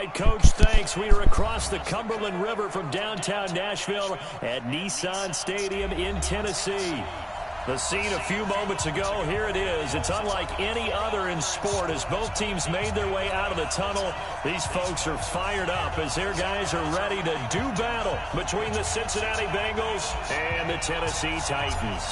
right, Coach, thanks. We are across the Cumberland River from downtown Nashville at Nissan Stadium in Tennessee. The scene a few moments ago, here it is. It's unlike any other in sport as both teams made their way out of the tunnel. These folks are fired up as their guys are ready to do battle between the Cincinnati Bengals and the Tennessee Titans.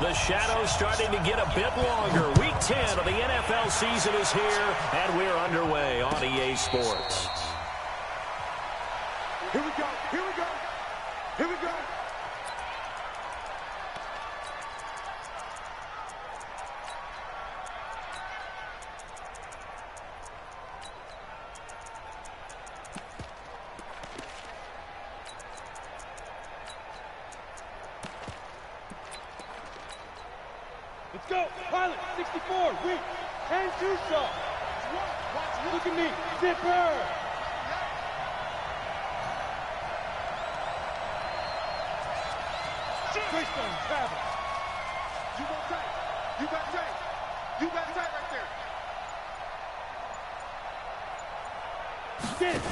The shadow's starting to get a bit longer. Week 10 of the NFL season is here, and we're underway on EA Sports. Here we go, here we go, here we go. Let's go. Pilot, 64, weak, and two shot. Look at me, zipper. Greystone, travel. You got tight. You got tight. You got tight right there. Get it.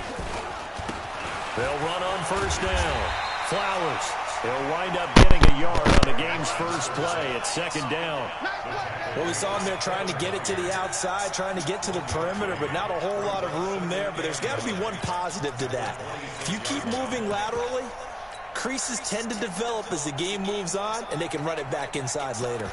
They'll run on first down. Flowers. He'll wind up getting a yard on the game's first play at second down. Well, we saw him there trying to get it to the outside, trying to get to the perimeter, but not a whole lot of room there. But there's got to be one positive to that. If you keep moving laterally, creases tend to develop as the game moves on, and they can run it back inside later.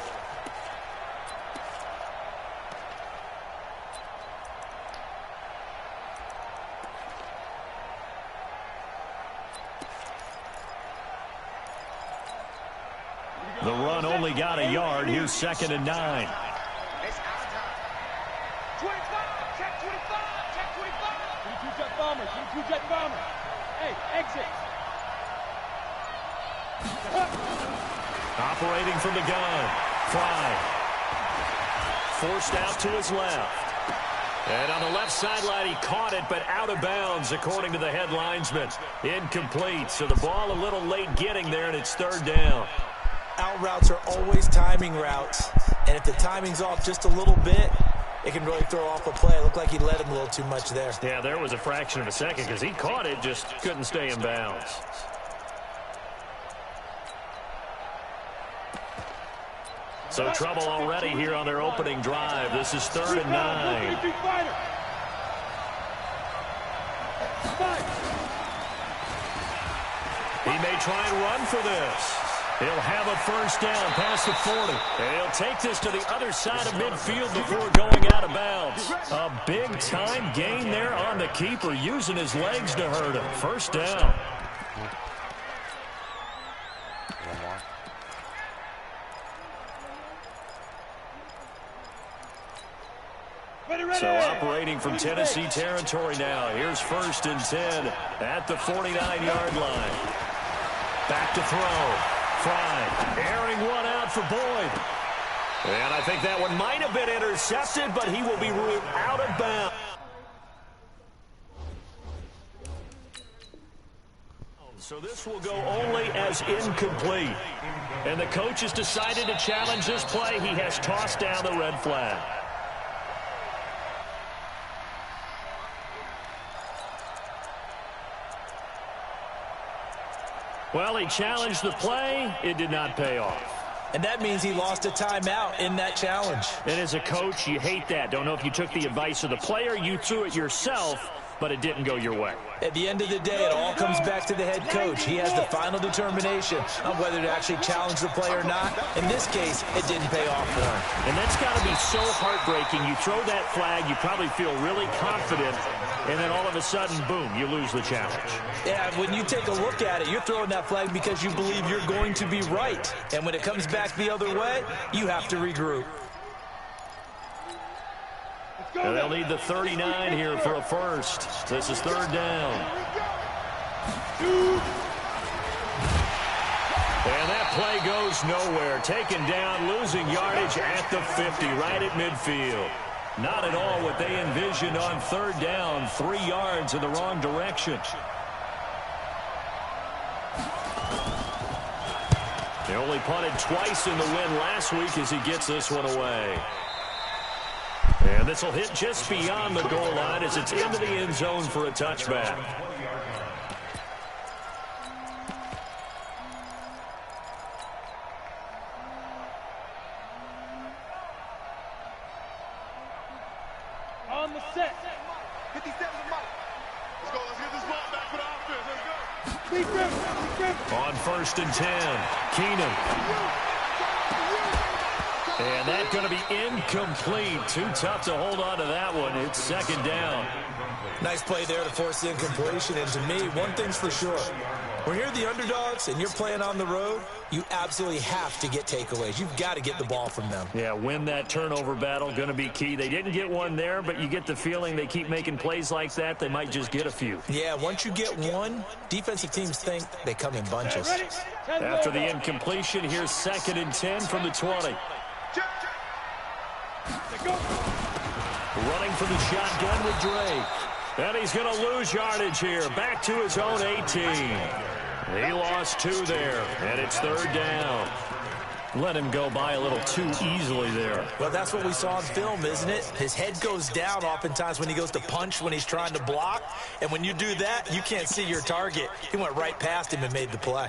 The run only got a yard. Here's second and 9. It's our time. 25, check 25, check 25. 22 jet bomber, 22 jet bomber. Hey, exit. Operating from the gun. Fry. Forced out to his left. And on the left sideline, he caught it, but out of bounds, according to the head linesman. Incomplete, so the ball a little late getting there, and it's third down. Out routes are always timing routes, and if the timing's off just a little bit, it can really throw off a play. It looked like he let him a little too much there. Yeah, there was a fraction of a second because he caught it, just couldn't stay in bounds. So trouble already here on their opening drive. This is third and 9. He may try and run for this. He'll have a first down past the 40. And he'll take this to the other side of midfield before going out of bounds. A big-time gain there on the keeper, using his legs to hurt him. First down. So operating from Tennessee territory now. Here's first and 10 at the 49-yard line. Back to throw. Fry airing one out for Boyd. And I think that one might have been intercepted, but he will be ruled out of bounds. So this will go only as incomplete. And the coach has decided to challenge this play. He has tossed down the red flag. Well, he challenged the play. It did not pay off. And that means he lost a timeout in that challenge. And as a coach, you hate that. Don't know if you took the advice of the player, you threw it yourself, but it didn't go your way. At the end of the day, it all comes back to the head coach. He has the final determination on whether to actually challenge the play or not. In this case, it didn't pay off for him. And that's got to be so heartbreaking. You throw that flag, you probably feel really confident, and then all of a sudden, boom, you lose the challenge. Yeah, when you take a look at it, you're throwing that flag because you believe you're going to be right. And when it comes back the other way, you have to regroup. And they'll need the 39 here for a first. This is third down. And that play goes nowhere. Taken down, losing yardage at the 50, right at midfield. Not at all what they envisioned on third down. 3 yards in the wrong direction. They only punted twice in the win last week as he gets this one away. And this will hit just beyond the goal line as it's into the end zone for a touchback. On the set. 57 is Mike. Let's go. Let's get this ball back for the offense. Let's go. On 1st and 10, Keenan. And that's going to be incomplete. Too tough to hold on to that one. It's 2nd down. Nice play there to force the incompletion. And to me, one thing's for sure. When you're the underdogs and you're playing on the road, you absolutely have to get takeaways. You've got to get the ball from them. Yeah, win that turnover battle, going to be key. They didn't get one there, but you get the feeling they keep making plays like that, they might just get a few. Yeah, once you get one, defensive teams think they come in bunches. After the incompletion, here's 2nd and 10 from the 20. Running for the shotgun with Drake. And he's going to lose yardage here. Back to his own 18. He lost 2 there, and it's 3rd down. Let him go by a little too easily there. Well, that's what we saw on film, isn't it? His head goes down oftentimes when he goes to punch, when he's trying to block. And when you do that, you can't see your target. He went right past him and made the play.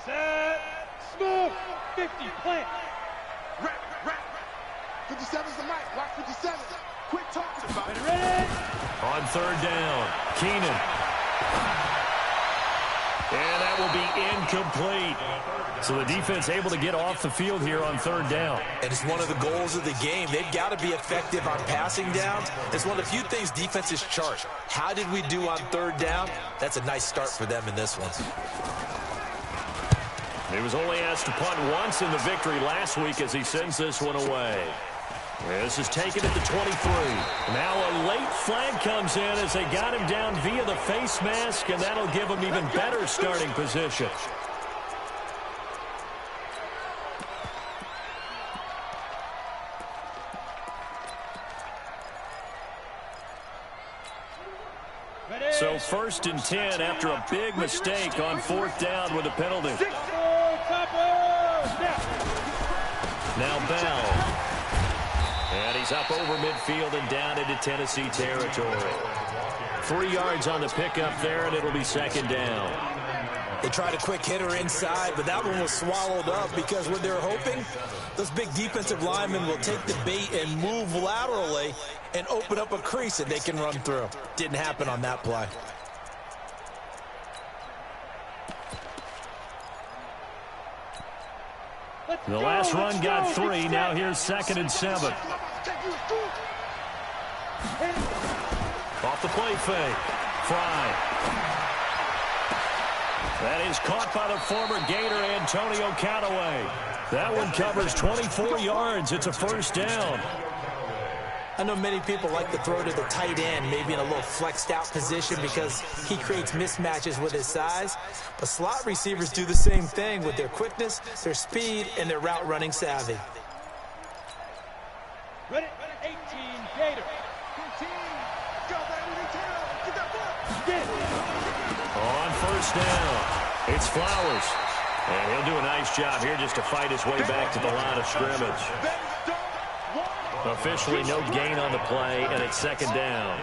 Set. Smooth. 50. Plant. Rap. 57 is the mic. Watch 57. Quick talking about it. Ready? On 3rd down, Keenan. And that will be incomplete. So the defense able to get off the field here on 3rd down. And it's one of the goals of the game. They've got to be effective on passing downs. It's one of the few things defenses chart. How did we do on 3rd down? That's a nice start for them in this one. He was only asked to punt once in the victory last week as he sends this one away. This is taken at the 23. Now a late flag comes in as they got him down via the face mask, and that'll give him even better starting position. So 1st and 10 after a big mistake on 4th down with a penalty. Now Bell. And he's up over midfield and down into Tennessee territory. 3 yards on the pickup there, and it'll be 2nd down. They tried a quick hitter inside, but that one was swallowed up because what they're hoping, those big defensive linemen will take the bait and move laterally and open up a crease that they can run through. Didn't happen on that play. The last run got 3. Now here's 2nd and 7. Off the play fake. Fry. That is caught by the former Gator, Antonio Callaway. That one covers 24 yards. It's a 1st down. I know many people like to throw to the tight end, maybe in a little flexed out position because he creates mismatches with his size. But slot receivers do the same thing with their quickness, their speed, and their route running savvy. Ready? 18, Gator. 15. Go, baby. Get that ball. Get it. On 1st down, it's Flowers. And he'll do a nice job here just to fight his way back to the line of scrimmage. Officially no gain on the play, and it's 2nd down.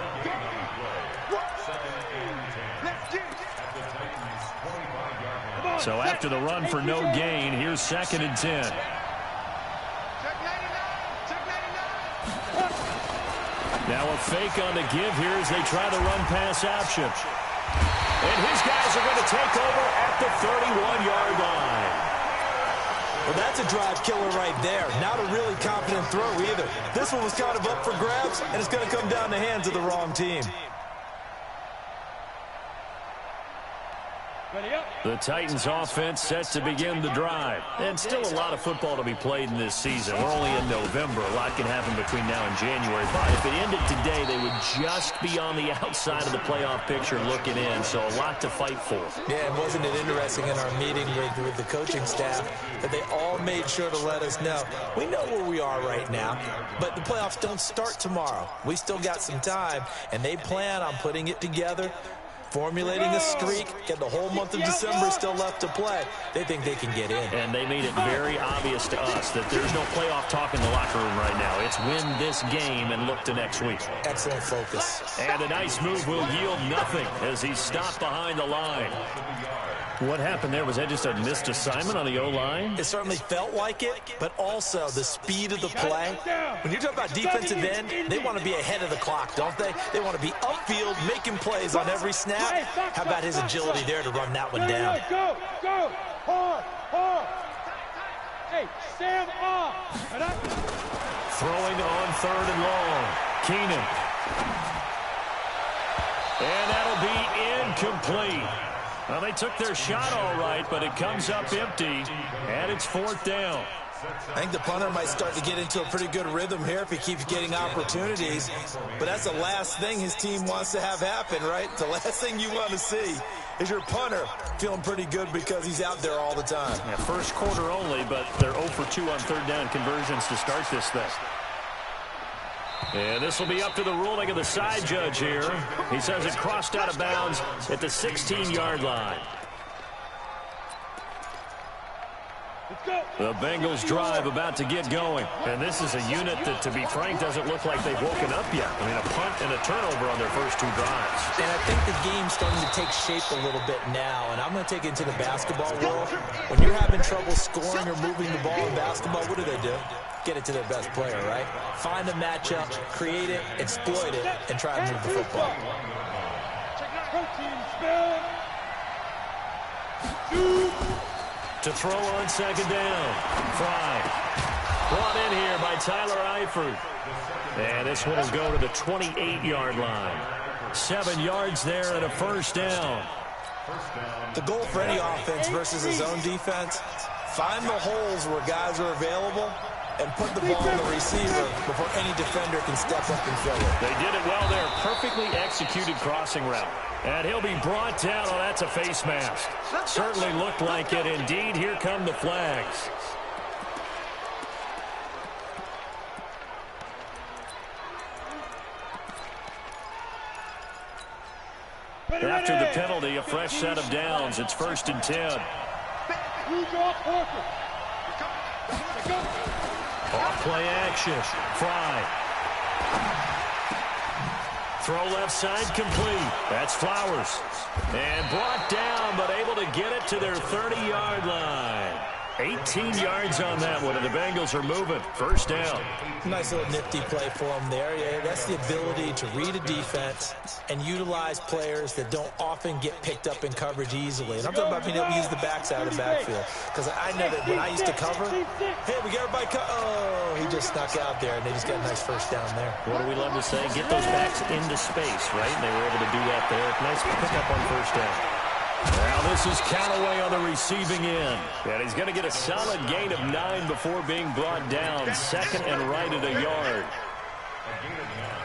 So after the run for no gain, here's 2nd and 10. Now a fake on the give here as they try the run pass option. And his guys are going to take over at the 31-yard line. Well, that's a drive killer right there. Not a really confident throw either. This one was kind of up for grabs, and it's going to come down the hands of the wrong team. The Titans offense set to begin the drive. And still a lot of football to be played in this season. We're only in November. A lot can happen between now and January. But if it ended today, they would just be on the outside of the playoff picture looking in. So a lot to fight for. Yeah, and wasn't it interesting in our meeting with the coaching staff that they all made sure to let us know, we know where we are right now, but the playoffs don't start tomorrow. We still got some time, and they plan on putting it together Formulating a streak, get the whole month of December still left to play. They think they can get in. And they made it very obvious to us that there's no playoff talk in the locker room right now. It's win this game and look to next week. Excellent focus. And a nice move will yield nothing as he's stopped behind the line. What happened there? Was that just a missed assignment on the O-line? It certainly felt like it, but also the speed of the play. When you're talking about defensive end, they want to be ahead of the clock, don't they? They want to be upfield, making plays on every snap. How about his agility there to run that one down? Go, go, hard, hard. Hey, Sam off. Throwing on 3rd and long. Keenan. And that'll be incomplete. Well, they took their shot all right, but it comes up empty, and it's 4th down. I think the punter might start to get into a pretty good rhythm here if he keeps getting opportunities. But that's the last thing his team wants to have happen, right? The last thing you want to see is your punter feeling pretty good because he's out there all the time. Yeah, first quarter only, but they're 0 for 2 on 3rd down conversions to start this thing. And this will be up to the ruling of the side judge here. He says it crossed out of bounds at the 16-yard line. The Bengals drive about to get going. And this is a unit that, to be frank, doesn't look like they've woken up yet. I mean, a punt and a turnover on their first 2 drives. And I think the game's starting to take shape a little bit now. And I'm going to take it into the basketball world. When you're having trouble scoring or moving the ball in basketball, what do? Get it to their best player, right? Find a matchup, create it, exploit it, and try to move the football. To throw on 2nd down. Fry. Brought in here by Tyler Eifert. And this one will go to the 28-yard line. 7 yards there and a 1st down. The goal for any offense versus his own defense, find the holes where guys are available and put the ball on the receiver before any defender can step up and fill it. They did it well there. Perfectly executed crossing route. And he'll be brought down. Oh, that's a face mask. Certainly looked like it. Indeed, here come the flags. After the penalty, a fresh set of downs. It's 1st and 10. Off play action. Fry. Throw left side complete. That's Flowers. And brought down, but able to get it to their 30-yard line. 18 yards on that one, and the Bengals are moving. 1st down. Nice little nifty play for him there. Yeah, that's the ability to read a defense and utilize players that don't often get picked up in coverage easily. And I'm talking about being able to use the backside of the backfield. Because I know that when I used to cover, hey, we got everybody he just snuck out there, and they just got a nice 1st down there. What do we love to say? Get those backs into space, right? And they were able to do that there. Nice pickup on 1st down. Now this is Callaway on the receiving end. And he's going to get a solid gain of 9 before being brought down. 2nd and right at a yard. A gain of 9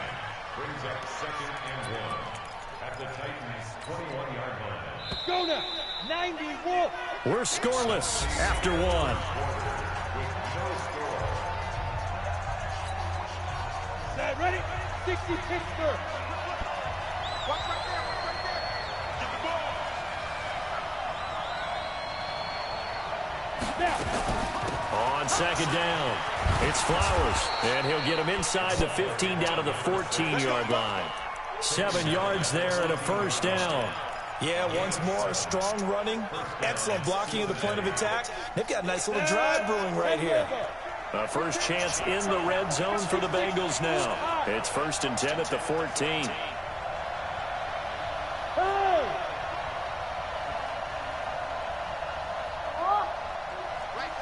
brings up 2nd and 1 at the Titans' 21-yard line. Go now, 91. We're scoreless after 1. Set, ready? 60 Pittsburgh. Watch right there, watch right there. Get the ball. On 2nd down, it's Flowers, and he'll get him inside the 15 down to the 14-yard line. 7 yards there and a 1st down. Yeah, once more, strong running, excellent blocking at the point of attack. They've got a nice little drive brewing right here. A first chance in the red zone for the Bengals now. It's 1st and 10 at the 14.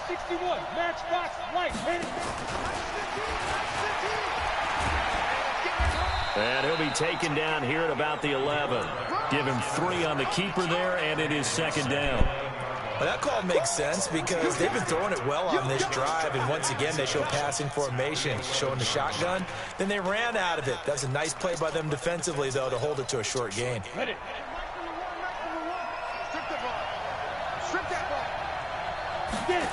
61, matchbox, light, hit it. And he'll be taken down here at about the 11. Give him 3 on the keeper there, and it is 2nd down. Well, that call makes sense because they've been throwing it well on this drive, and once again they show passing formation, showing the shotgun. Then they ran out of it. That's a nice play by them defensively, though, to hold it to a short gain. Hit it. Strip that ball. Get it.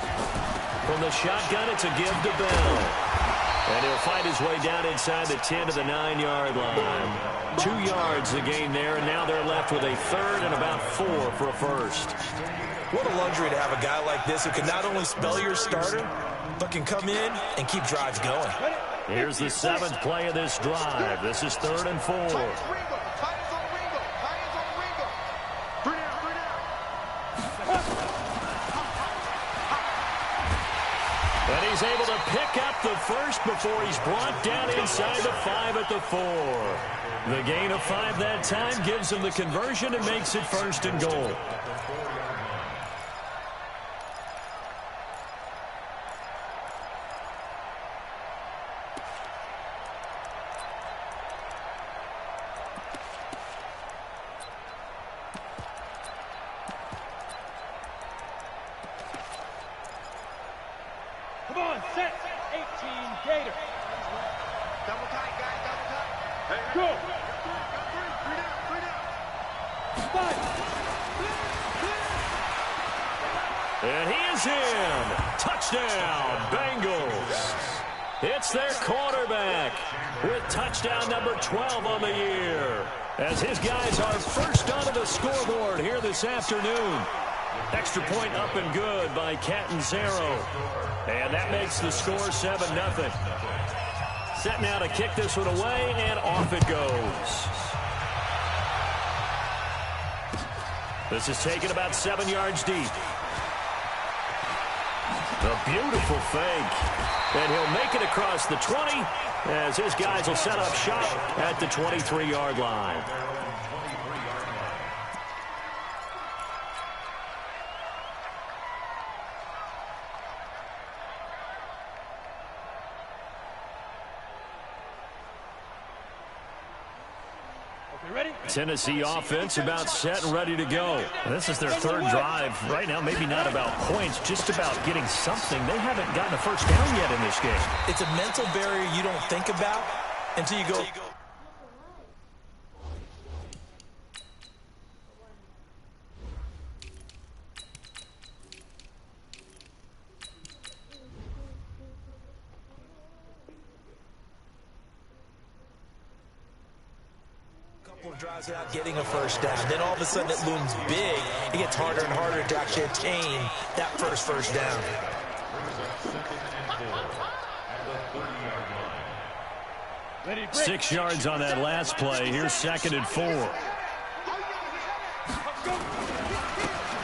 From the shotgun, it's a give to Bell. And he'll fight his way down inside the 10 to the 9-yard line. 2 yards to gain there, and now they're left with a third and about 4 for a first. What a luxury to have a guy like this who can not only spell your starter, but can come in and keep drives going. Here's the 7th play of this drive. This is 3rd and 4. And he's able to pick up the first before he's brought down inside the 5 at the 4. The gain of 5 that time gives him the conversion and makes it 1st and goal. Come on, set. 18 Gator. Double tight, guys, double tight. Hey, Go. Three down. 5. And he is in. Touchdown, Bengals. It's their quarterback with touchdown number 12 on the year. As his guys are first onto the scoreboard here this afternoon. Extra point up and good by Catanzaro. And that makes the score 7-0. Set now to kick this one away, and off it goes. This is taken about 7 yards deep. A beautiful fake. And he'll make it across the 20 as his guys will set up shop at the 23-yard line. Tennessee offense about set and ready to go. This is their 3rd drive. Right now, maybe not about points, just about getting something. They haven't gotten a first down yet in this game. It's a mental barrier you don't think about until you go. Drives without getting a first down. Then all of a sudden it looms big. It gets harder and harder to actually attain that first down. 6 yards on that last play. Here's 2nd and 4.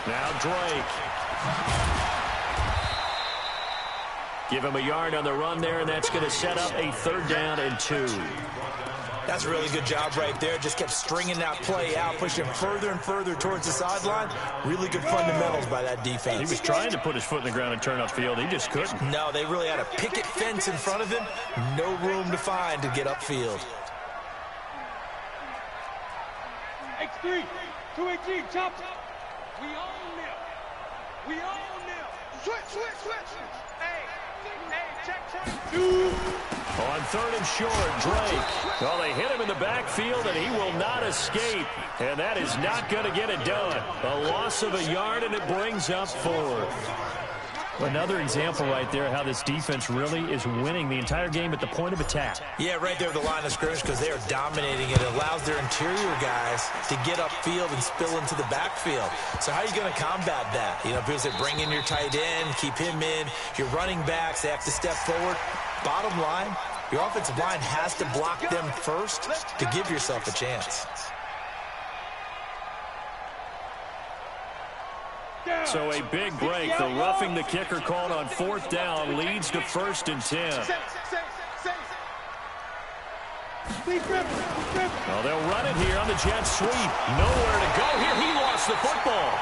Now Drake. Give him a yard on the run there, and that's going to set up a 3rd down and 2. That's a really good job right there. Just kept stringing that play out, pushing further and further towards the sideline. Really good fundamentals by that defense. He was trying to put his foot in the ground and turn upfield. He just couldn't. No, they really had a picket fence in front of him. No room to find to get upfield. X3. 218. Chop. We own them. We own them. Switch. Hey, check. 2. On 3rd and short, Drake. Well, they hit him in the backfield, and he will not escape. And that is not going to get it done. A loss of a yard, and it brings up 4th. Another example right there how this defense really is winning the entire game at the point of attack. Yeah, right there at the line of scrimmage because they are dominating it. It allows their interior guys to get upfield and spill into the backfield. So how are you going to combat that? You know, people say bring in your tight end, keep him in. Your running backs, they have to step forward. Bottom line, your offensive line has to block them first to give yourself a chance. So a big break. The roughing the kicker called on 4th down leads to 1st and 10. Well, they'll run it here on the jet sweep. Nowhere to go here. He lost the football.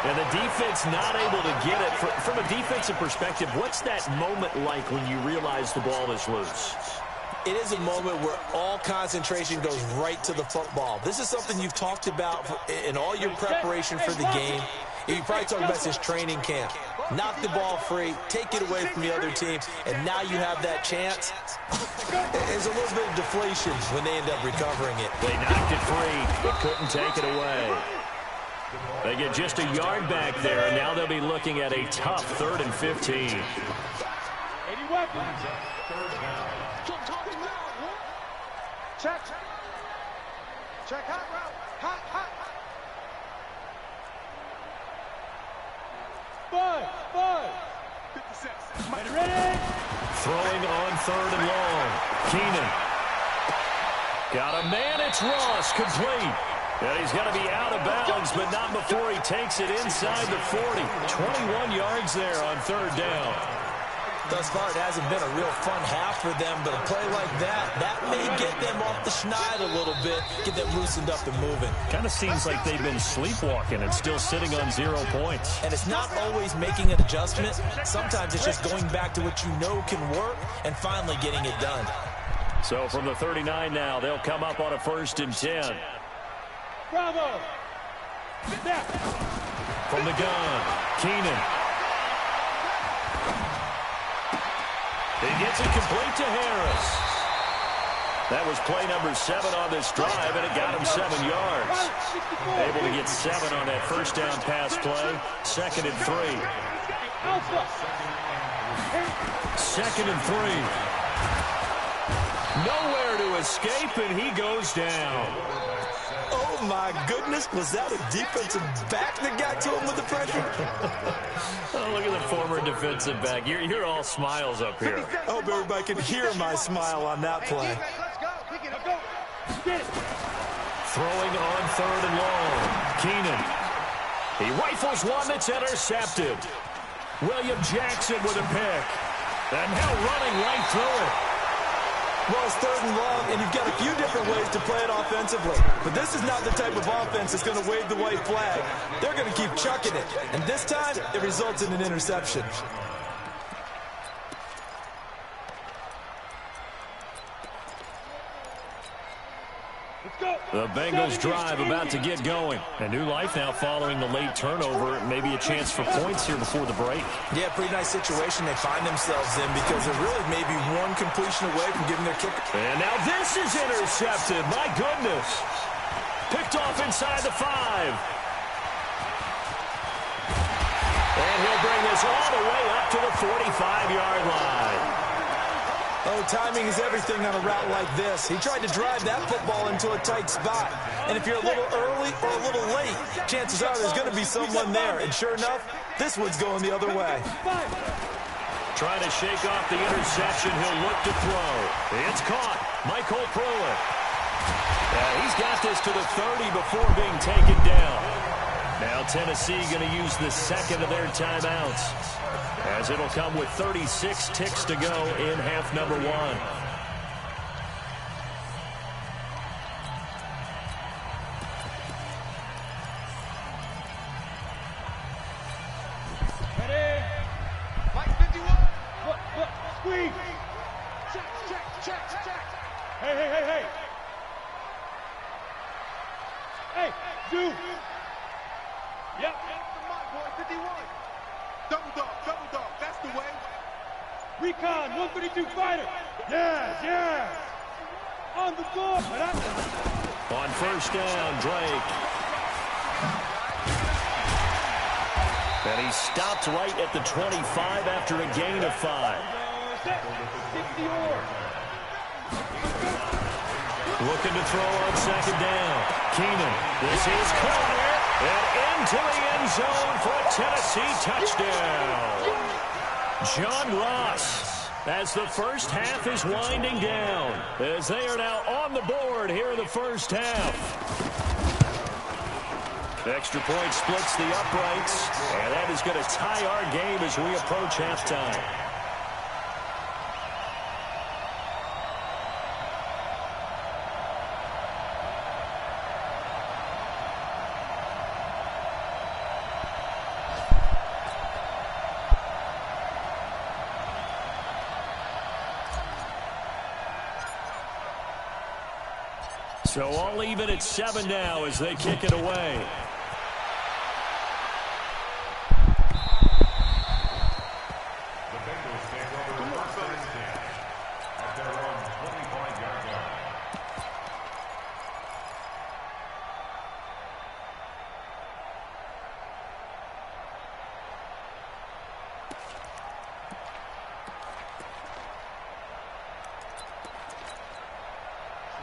And the defense not able to get it. From a defensive perspective, what's that moment like when you realize the ball is loose? It is a moment where all concentration goes right to the football. This is something you've talked about in all your preparation for the game. You probably talked about this training camp. Knock the ball free, take it away from the other team, and now you have that chance. There's a little bit of deflation when they end up recovering it. They knocked it free, but couldn't take it away. They get just a yard back there, and now they'll be looking at a tough 3rd and 15. 80 weapons. Check. Check hot route. Hot, hot. 5. Ready? Throwing on 3rd and long. Keenan. Got a man, it's Ross, complete. And he's going to be out of bounds, but not before he takes it inside the 40. 21 yards there on 3rd down. Thus far, it hasn't been a real fun half for them, but a play like that may get them off the schneid a little bit, get them loosened up and moving. Kind of seems like they've been sleepwalking and still sitting on 0 points. And it's not always making an adjustment. Sometimes it's just going back to what you know can work and finally getting it done. So from the 39 now, they'll come up on a 1st and 10. Bravo. Snap. From the gun, Keenan. He gets it complete to Harris. That was play number 7 on this drive, and it got him 7 yards. Able to get 7 on that 1st down pass play. 2nd and 3. 2nd and 3. Nowhere to escape, and he goes down. Oh, my goodness. Was that a defensive back that got to him with the pressure? Oh, look at the former defensive back. You're all smiles up here. I hope everybody can hear my smile on that play. Let's go. Pick it up. Get it. Throwing on 3rd and long. Keenan. He rifles one that's intercepted. William Jackson with a pick. And now running right through it. Well, it's 3rd and long, and you've got a few different ways to play it offensively. But this is not the type of offense that's going to wave the white flag. They're going to keep chucking it. And this time, it results in an interception. The Bengals drive about to get going. A new life now following the late turnover. Maybe a chance for points here before the break. Yeah, pretty nice situation they find themselves in because they're really maybe one completion away from getting their kicker. And now this is intercepted. My goodness. Picked off inside the 5. And he'll bring this all the way up to the 45-yard line. Oh, timing is everything on a route like this. He tried to drive that football into a tight spot. And if you're a little early or a little late, chances are there's going to be someone there. And sure enough, this one's going the other way. Trying to shake off the interception. He'll look to throw. It's caught. Michael Pruitt. He's got this to the 30 before being taken down. Now Tennessee going to use the 2nd of their timeouts, as it'll come with 36 ticks to go in half number 1. Ready? Mike 51. Look, squeeze. Check. Hey. Hey, do. Yep. Off the mark, boy, 51. Double dog, that's the way. Recon, 132 fighter. Yes. On the floor. On 1st down, Drake. And he stopped right at the 25 after a gain of 5. 60-yard. Looking to throw on 2nd down. Keenan. This is caught. And into the end zone for a Tennessee touchdown. John Ross, as the first half is winding down, as they are now on the board here in the first half. Extra point splits the uprights, and that is going to tie our game as we approach halftime. So all even at 7 now as they kick it away. The Bengals take over the first and 10 at their own 25-yard line.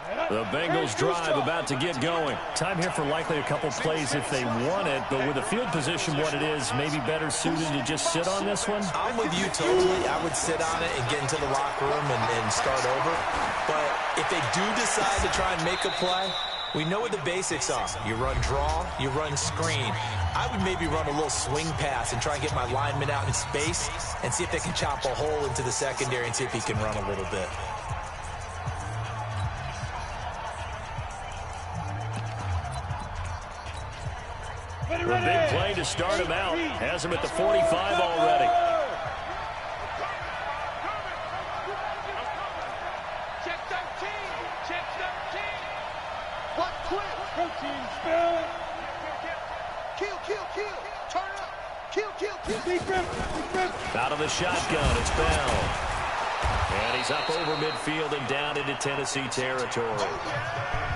Set up. The Bengals drive about to get going. Time here for likely a couple plays if they want it, but with the field position what it is, maybe better suited to just sit on this one? I'm with you totally. I would sit on it and get into the locker room and start over. But if they do decide to try and make a play, we know what the basics are. You run draw, you run screen. I would maybe run a little swing pass and try and get my lineman out in space and see if they can chop a hole into the secondary and see if he can run a little bit. The big play to start him out. Has him at the 45 already. Check 13. Check 13. What quick? Protein spell. Kill. Turn up. Kill. Big rip. Out of the shotgun, it's Bell. And he's up over midfield and down into Tennessee territory.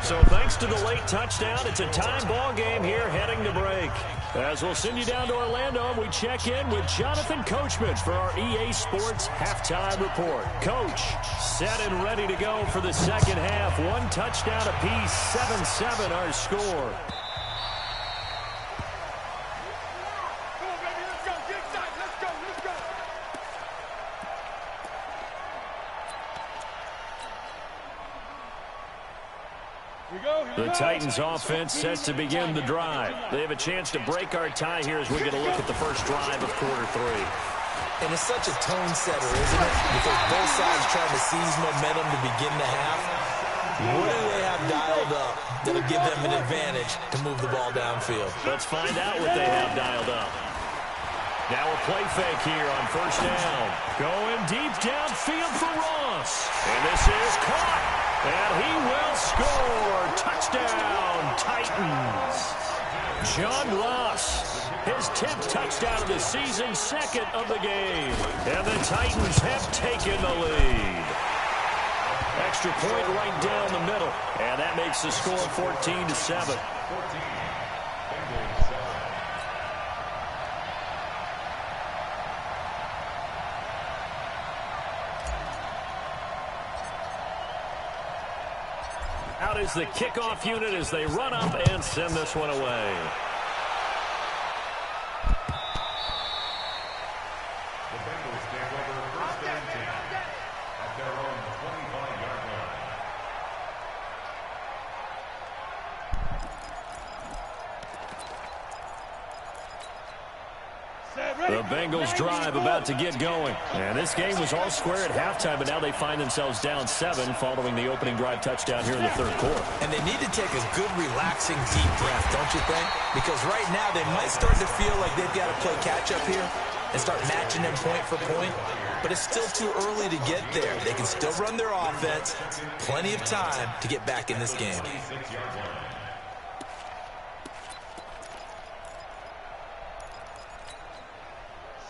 So thanks to the late touchdown, it's a time ball game here heading to break. As we'll send you down to Orlando, we check in with Jonathan Coachman for our EA Sports Halftime Report. Coach, set and ready to go for the second half. One touchdown apiece, 7-7 our score. The Titans offense set to begin the drive. They have a chance to break our tie here as we get a look at the first drive of quarter three. And it's such a tone setter, isn't it? Because both sides trying to seize momentum to begin the half. What do they have dialed up that'll give them an advantage to move the ball downfield? Let's find out what they have dialed up. Now a play fake here on first down. Going deep downfield for Ross. And this is caught. And he will score. Touchdown, Titans. John Ross, his 10th touchdown of the season, second of the game. And the Titans have taken the lead. Extra point right down the middle. And that makes the score 14-7. Out is the kickoff unit as they run up and send this one away. The Bengals take over first and 10 at their own 25-yard line. The Bengals drive about to get going. And this game was all square at halftime, but now they find themselves down 7 following the opening drive touchdown here in the third quarter. And they need to take a good, relaxing, deep breath, don't you think? Because right now they might start to feel like they've got to play catch-up here and start matching them point for point. But it's still too early to get there. They can still run their offense. Plenty of time to get back in this game.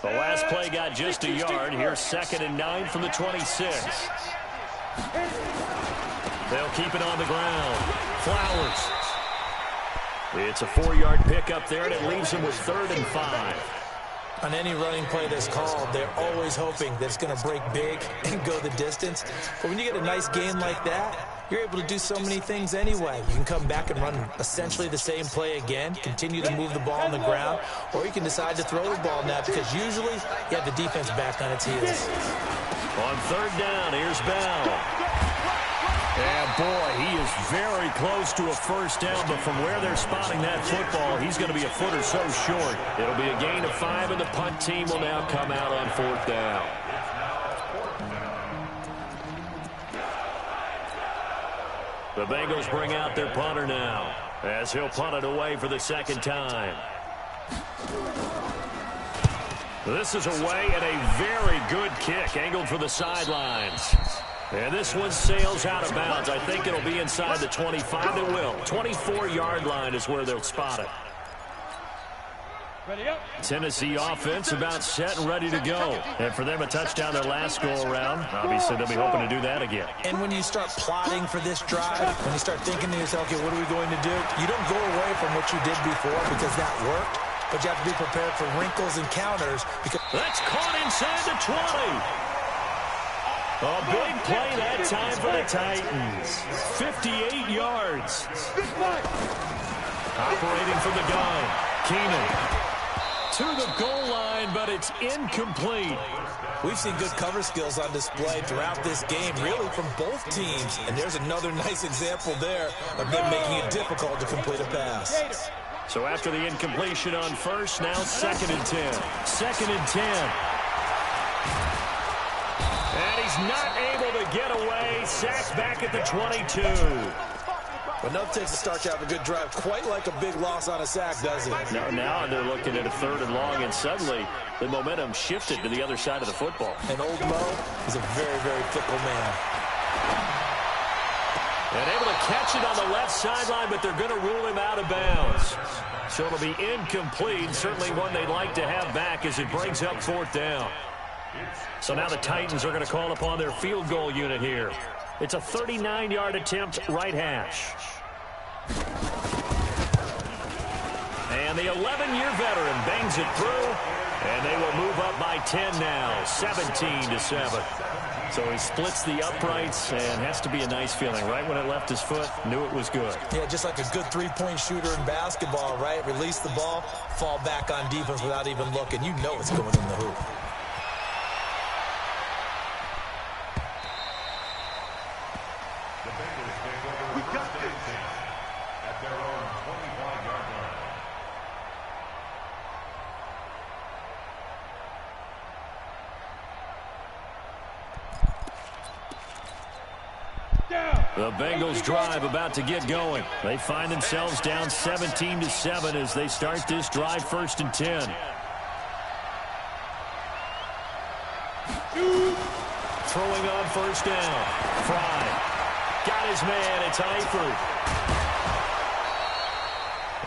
The last play got just a yard. Here's 2nd and 9 from the 26. They'll keep it on the ground. Flowers. It's a 4-yard pickup there, and it leaves them with 3rd and 5. On any running play that's called, they're always hoping that it's going to break big and go the distance. But when you get a nice gain like that, you're able to do so many things anyway. You can come back and run essentially the same play again, continue to move the ball on the ground, or you can decide to throw the ball now because usually you have the defense back on its heels. On 3rd down, here's Bell. And boy, he is very close to a first down, but from where they're spotting that football, he's going to be a foot or so short. It'll be a gain of 5, and the punt team will now come out on 4th down. The Bengals bring out their punter now, as he'll punt it away for the 2nd time. This is away and a very good kick, angled for the sidelines. And this one sails out of bounds. I think it'll be inside the 25. It will. 24-yard line is where they'll spot it. Tennessee offense about set and ready to go. And for them, a touchdown their last go-around. Obviously, they'll be hoping to do that again. And when you start plotting for this drive, when you start thinking to yourself, okay, what are we going to do? You don't go away from what you did before because that worked. But you have to be prepared for wrinkles and counters. Because that's caught inside the 20. A big play that time for the Titans. 58 yards. Operating from the gun. Keenan to the goal line, but it's incomplete. We've seen good cover skills on display throughout this game, really from both teams. And there's another nice example there of them making it difficult to complete a pass. So after the incompletion on first, now 2nd and 10. 2nd and 10. And he's not able to get away. Sacked back at the 22. But enough takes to start to have a good drive. Quite like a big loss on a sack, does it? Now they're looking at a 3rd and long, and suddenly the momentum shifted to the other side of the football. And old Mo is a very, very fickle man. And able to catch it on the left sideline, but they're going to rule him out of bounds. So it'll be incomplete, certainly one they'd like to have back as it brings up 4th down. So now the Titans are going to call upon their field goal unit here. It's a 39-yard attempt, right hash. And the 11-year veteran bangs it through, and they will move up by 10 now, 17-7. So he splits the uprights, and has to be a nice feeling. Right when it left his foot, knew it was good. Yeah, just like a good three-point shooter in basketball, right? Release the ball, fall back on defense without even looking. You know it's going in the hoop. At their own 25-yard line. The Bengals drive about to get going. They find themselves down 17-7 as they start this drive, 1st and 10. Throwing on 1st down. Fry. Got his man. It's Eifert.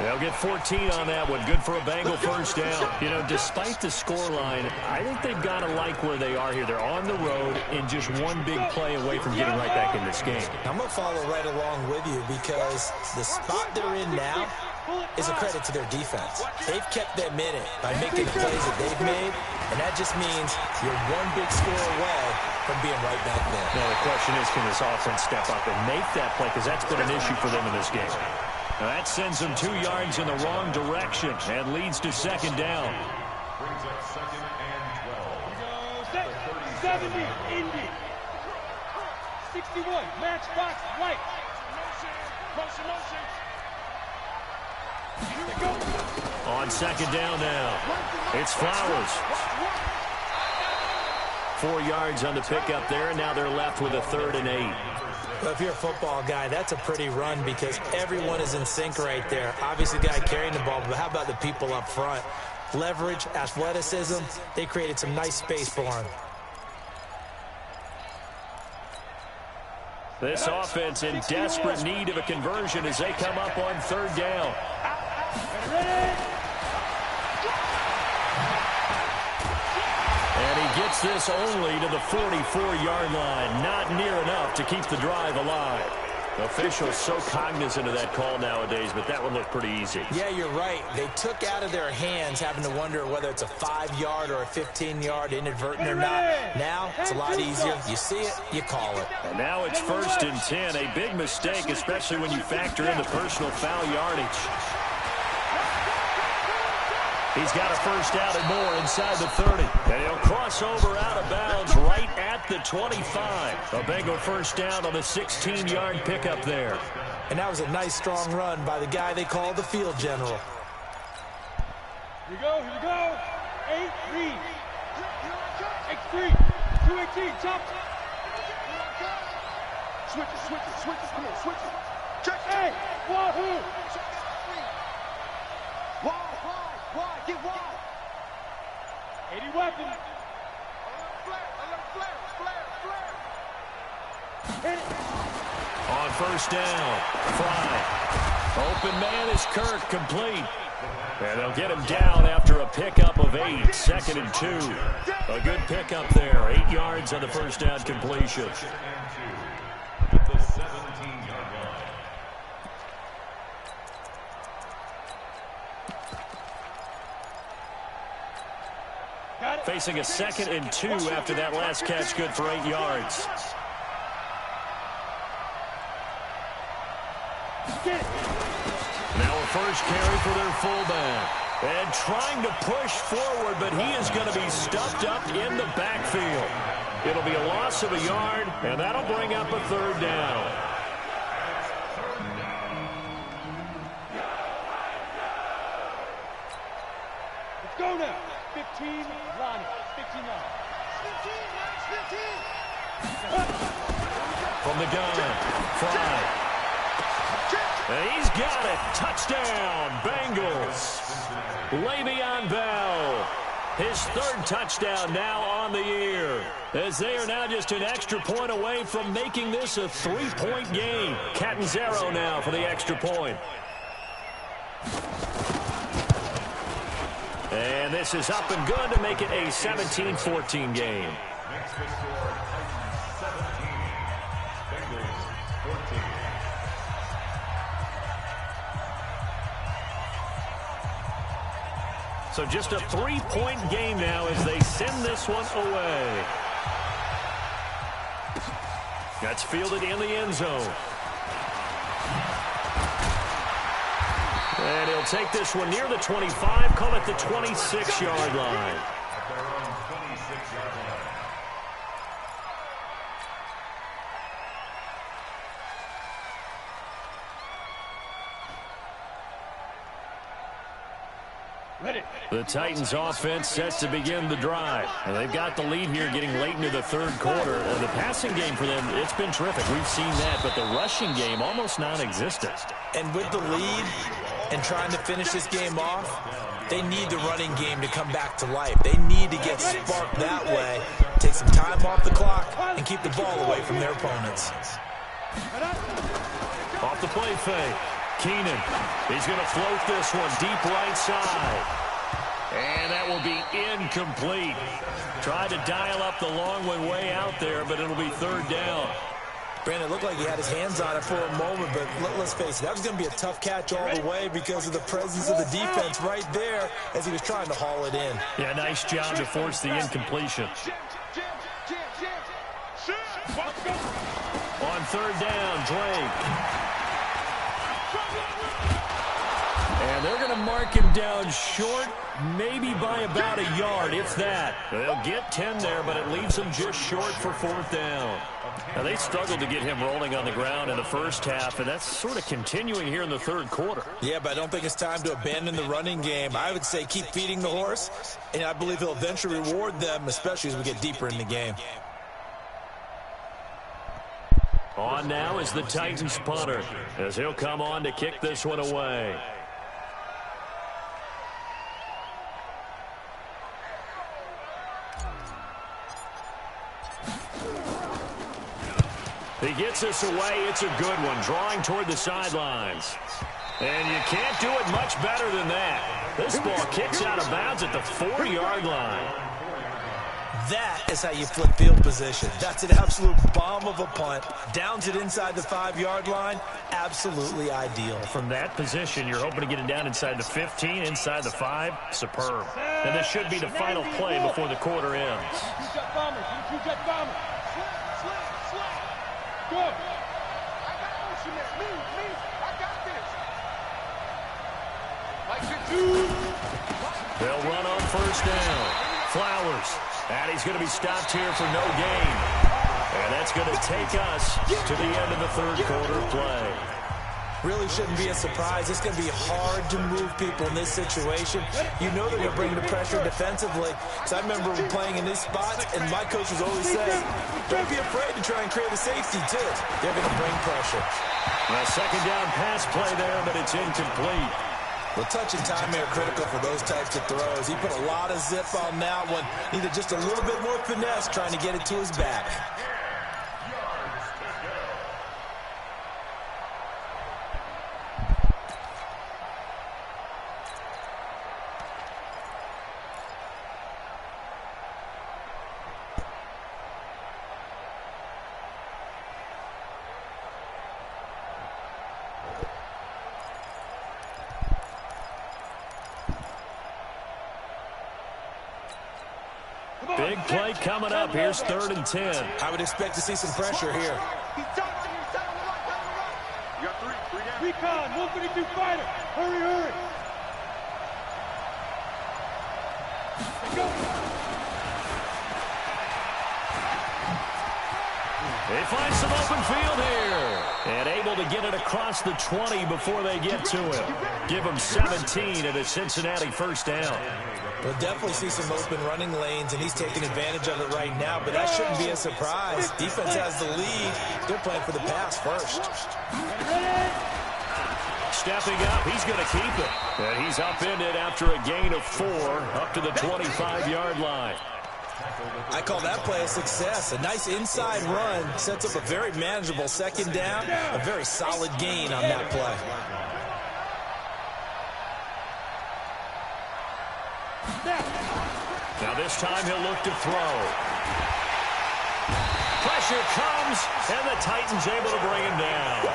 They'll get 14 on that one. Good for a Bengal 1st down. You know, despite the scoreline, I think they've got to like where they are here. They're on the road and just one big play away from getting right back in this game. I'm going to follow right along with you because the spot they're in now is a credit to their defense. They've kept them in it by making the plays that they've made, and that just means you're one big score away from being right back there. Now, the question is, can this offense step up and make that play? Because that's been an issue for them in this game. Now that sends them 2 yards in the wrong direction and leads to 2nd down. Brings up 2nd and 12. 70, Indy. 61, matchbox, right. Motion. Here we go. On 2nd down now, it's Flowers. 4 yards on the pickup there, and now they're left with a 3rd and 8. Well, if you're a football guy, that's a pretty run because everyone is in sync right there. Obviously, the guy carrying the ball, but how about the people up front? Leverage, athleticism, they created some nice space for him. This offense in desperate need of a conversion as they come up on 3rd down. And he gets this only to the 44-yard line. Not near enough to keep the drive alive. Officials so cognizant of that call nowadays, but that would look pretty easy. Yeah, you're right. They took out of their hands having to wonder whether it's a 5-yard or a 15-yard inadvertent or not. Now, it's a lot easier. You see it, you call it. And now it's 1st and 10. A big mistake, especially when you factor in the personal foul yardage. He's got a 1st down and more inside the 30. And he'll cross over out of bounds right at the 25. A Bengal 1st down on the 16-yard pickup there. And that was a nice, strong run by the guy they call the field general. Here we go. 8-3. X3. 218. Chop. Switches. Come on, switches. Check. Hey, wahoo. Wide, get wide. 80 weapons. Flare. Hit it. On 1st down, Fry. Open man is Kirk, complete. And they'll get him down after a pickup of 8, 2nd and 2. A good pickup there, 8 yards on the 1st down completion. At the 17-yard line. Got it. facing a 2nd and 2 after that last catch, good for 8 yards. Now a first carry for their fullback. And trying to push forward, but he is going to be stuffed up in the backfield. It'll be a loss of a yard, and that'll bring up a 3rd down. Let's go now. 15, line. 15 now. 15. From the gun, Fry. And he's got it. Touchdown, Bengals. Le'Veon Bell, his 3rd touchdown now on the year, as they are now just an extra point away from making this a 3-point game. Catanzaro now for the extra point. And this is up and good to make it a 17-14 game. Next to score, Titans 17, Bengals 14. So just a 3-point game now as they send this one away. That's fielded in the end zone. And he'll take this one near the 25, call it the 26-yard line. At their own 26-yard line. The Titans offense sets to begin the drive. And they've got the lead here getting late into the 3rd quarter. And the passing game for them, it's been terrific. We've seen that, but the rushing game almost non-existent. And with the lead and trying to finish this game off, they need the running game to come back to life. They need to get sparked that way, take some time off the clock, and keep the ball away from their opponents. Off the play fake. Keenan, he's going to float this one deep right side. And that will be incomplete. Tried to dial up the long one way out there, but it'll be 3rd down. Brandon, it looked like he had his hands on it for a moment, but let's face it, that was going to be a tough catch all the way because of the presence of the defense right there as he was trying to haul it in. Yeah, nice job to force the incompletion. On 3rd down, Drake. And they're going to mark him down short, maybe by about a yard, if that. They'll get 10 there, but it leaves them just short for 4th down. Now, they struggled to get him rolling on the ground in the first half, and that's sort of continuing here in the 3rd quarter. Yeah, but I don't think it's time to abandon the running game. I would say keep feeding the horse, and I believe he'll eventually reward them, especially as we get deeper in the game. On now is the Titans punter, as he'll come on to kick this one away. He gets this away. It's a good one, drawing toward the sidelines. And you can't do it much better than that. This ball kicks out of bounds at the 4-yard line. That is how you flip field position. That's an absolute bomb of a punt. Downs it inside the 5-yard line. Absolutely ideal. From that position, you're hoping to get it down inside the 15, inside the 5. Superb. And this should be the final play before the quarter ends. Go. I got motion there. Me. I got this. They'll run on 1st down. Flowers. And he's going to be stopped here for no gain. And that's going to take us to the end of the 3rd quarter play. Really shouldn't be a surprise. It's going to be hard to move people in this situation. You know they're going to bring the pressure defensively. So I remember playing in these spots, and my coaches always say, don't be afraid to try and create a safety, too. They're going to bring pressure. A 2nd down pass play there, but it's incomplete. Well, touch and time are critical for those types of throws. He put a lot of zip on that one. Needed just a little bit more finesse trying to get it to his back. Big play coming up. Here's 3rd and 10. I would expect to see some pressure here. You got three down. Recon, 152 fighter. Hurry, hurry. Let's go. They find some open field here. And able to get it across the 20 before they get to him. Give him 17 and a Cincinnati first down. We'll definitely see some open running lanes, and he's taking advantage of it right now, but that shouldn't be a surprise. Defense has the lead. They're playing for the pass first. Stepping up, he's going to keep it. And he's upended after a gain of 4 up to the 25-yard line. I call that play a success. A nice inside run sets up a very manageable 2nd down. A very solid gain on that play. Now this time he'll look to throw. Pressure comes, and the Titans able to bring him down.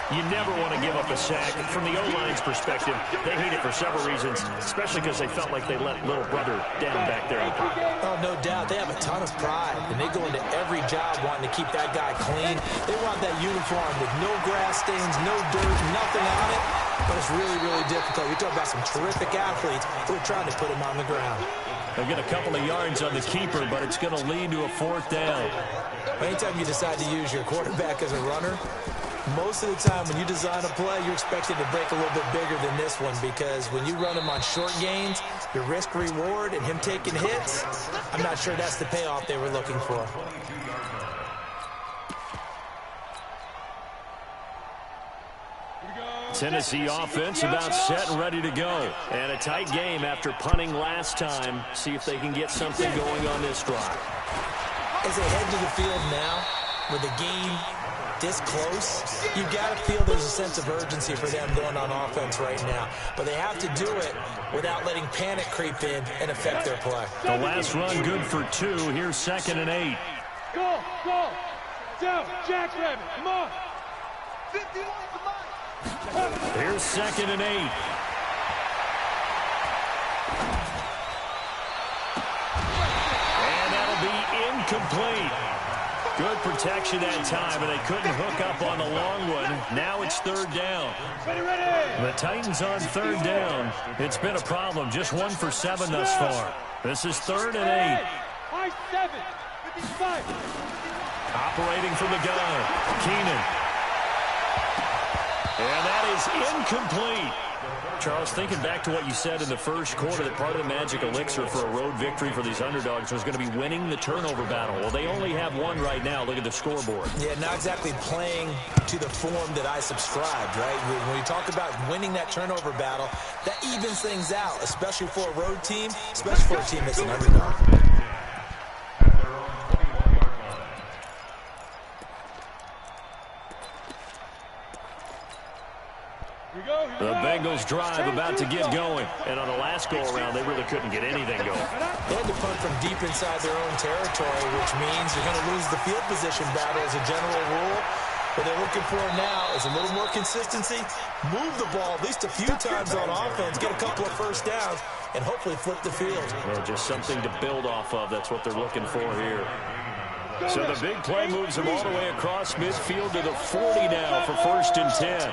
You never want to give up a sack. From the O-line's perspective, they hate it for several reasons, especially because they felt like they let little brother down back there in the pocket. Oh, no doubt. They have a ton of pride, and they go into every job wanting to keep that guy clean. They want that uniform with no grass stains, no dirt, nothing on it. But it's really, really difficult. You're talking about some terrific athletes who are trying to put him on the ground. They'll get a couple of yards on the keeper, but it's going to lead to a 4th down. Anytime you decide to use your quarterback as a runner, most of the time when you design a play, you're expected to break a little bit bigger than this one, because when you run him on short gains, your risk-reward and him taking hits, I'm not sure that's the payoff they were looking for. Tennessee offense about set and ready to go. And a tight game after punting last time. See if they can get something going on this drive. As they head to the field now, with the game this close, you've got to feel there's a sense of urgency for them going on offense right now. But they have to do it without letting panic creep in and affect their play. The last run good for 2. Here's 2nd and 8. Go, go. Down, jackrabbit, come on. 51 for mine. Here's 2nd and 8. And that'll be incomplete. Good protection that time, and they couldn't hook up on the long one. Now it's 3rd down. The Titans on 3rd down. It's been a problem. Just 1 for 7 thus far. This is 3rd and 8. High 7, 55. Operating from the gun. Keenan. And that is incomplete. Charles, thinking back to what you said in the first quarter, that part of the magic elixir for a road victory for these underdogs was going to be winning the turnover battle. Well, they only have 1 right now. Look at the scoreboard. Yeah, not exactly playing to the form that I subscribed, right? When you talk about winning that turnover battle, that evens things out, especially for a road team, especially for a team that's an underdog. The Bengals drive about to get going. And on the last go-around, they really couldn't get anything going. They had to punt from deep inside their own territory, which means you're going to lose the field position battle as a general rule. What they're looking for now is a little more consistency, move the ball at least a few times on offense, get a couple of first downs, and hopefully flip the field. Well, just something to build off of. That's what they're looking for here. So the big play moves them all the way across midfield to the 40 now for 1st and 10.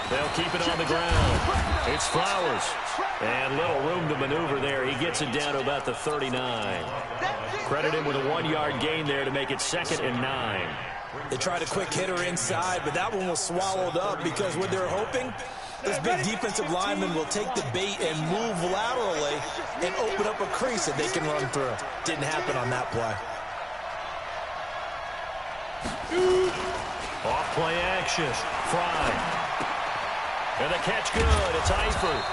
They'll keep it on the ground. It's Flowers. And little room to maneuver there. He gets it down to about the 39. Credit him with a 1-yard gain there to make it 2nd and 9. They tried a quick hitter inside, but that one was swallowed up because what they're hoping, this big defensive lineman will take the bait and move laterally and open up a crease that they can run through. Didn't happen on that play. Off play action. Fry. And the catch good. It's Eifert.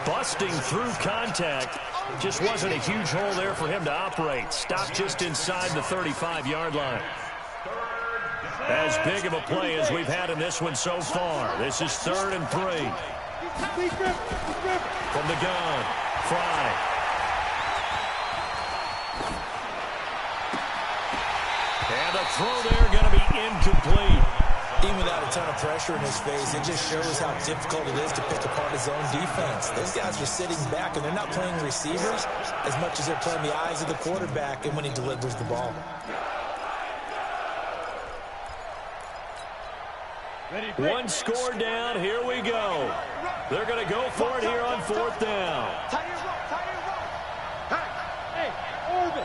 Busting through contact. Just wasn't a huge hole there for him to operate. Stopped just inside the 35-yard line. As big of a play as we've had in this one so far. This is 3rd and 3. From the gun. Fry. And the throw there going to be incomplete. Even without a ton of pressure in his face. It just shows how difficult it is to pick apart his own defense. Those guys are sitting back, and they're not playing receivers as much as they're playing the eyes of the quarterback and when he delivers the ball. One score down. Here we go. They're going to go for it here on 4th down. Hey, orbit.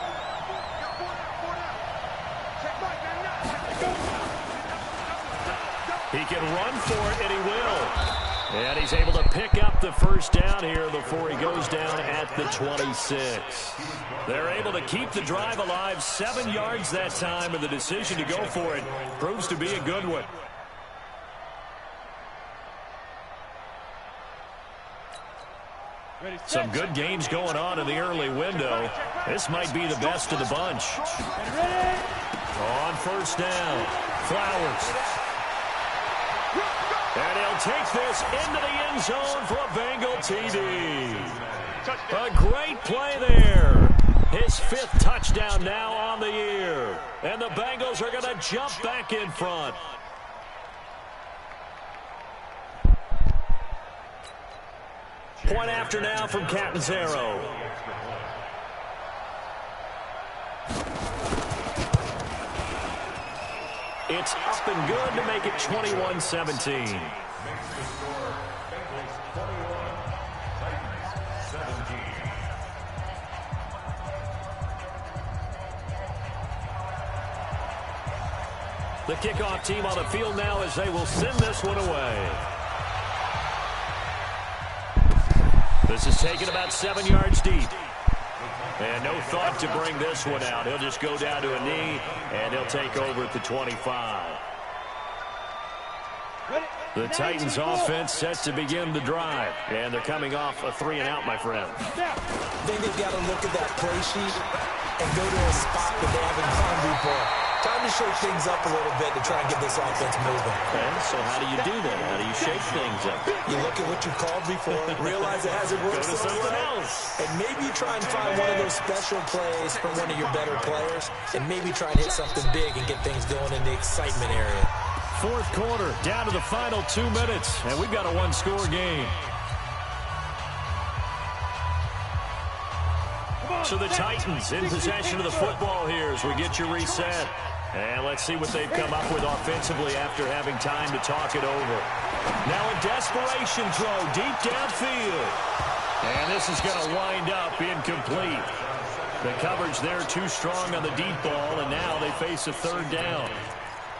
He can run for it, and he will. And he's able to pick up the first down here before he goes down at the 26. They're able to keep the drive alive, 7 yards that time, and the decision to go for it proves to be a good one. Some good games going on in the early window. This might be the best of the bunch. On 1st down, Flowers. And he'll take this into the end zone for a Bengal TD. A great play there. His 5th touchdown now on the year. And the Bengals are going to jump back in front. Point after now from Catanzaro. It's up and good to make it 21-17. The kickoff team on the field now as they will send this one away. This is taken about 7 yards deep. And no thought to bring this one out. He'll just go down to a knee, and he'll take over at the 25. The Titans offense set to begin the drive. And they're coming off a 3-and-out, my friend. I think they've got to look at that play sheet and go to a spot that they haven't gone before. Time to shake things up a little bit to try and get this offense moving. Okay, so how do you do that? How do you shake things up? You look at what you called before, realize it hasn't worked Go to something else. and maybe you try and find one of those special plays from one of your better players, and maybe try and hit something big and get things going in the excitement area. 4th quarter, down to the final 2 minutes, and we've got a 1-score game. So the Titans in possession of the football here as we get your reset. And let's see what they've come up with offensively after having time to talk it over. Now a desperation throw deep downfield. And this is going to wind up incomplete. The coverage there too strong on the deep ball, and now they face a 3rd down.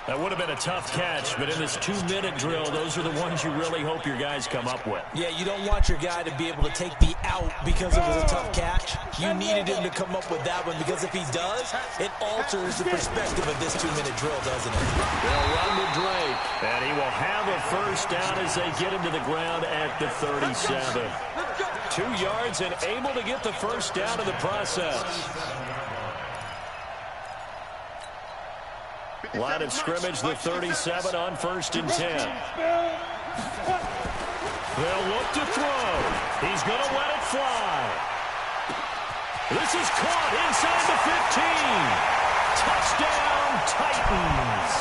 That would have been a tough catch, but in this 2-minute drill, those are the ones you really hope your guys come up with. Yeah, you don't want your guy to be able to take the out because it was a tough catch. You needed him to come up with that one because if he does, it alters the perspective of this 2-minute drill, doesn't it? They'll run to Drake, and he will have a first down as they get him to the ground at the 37. 2 yards and able to get the first down in the process. Line of scrimmage, the 37 on 1st and 10. They'll look to throw. He's going to let it fly. This is caught inside the 15. Touchdown, Titans.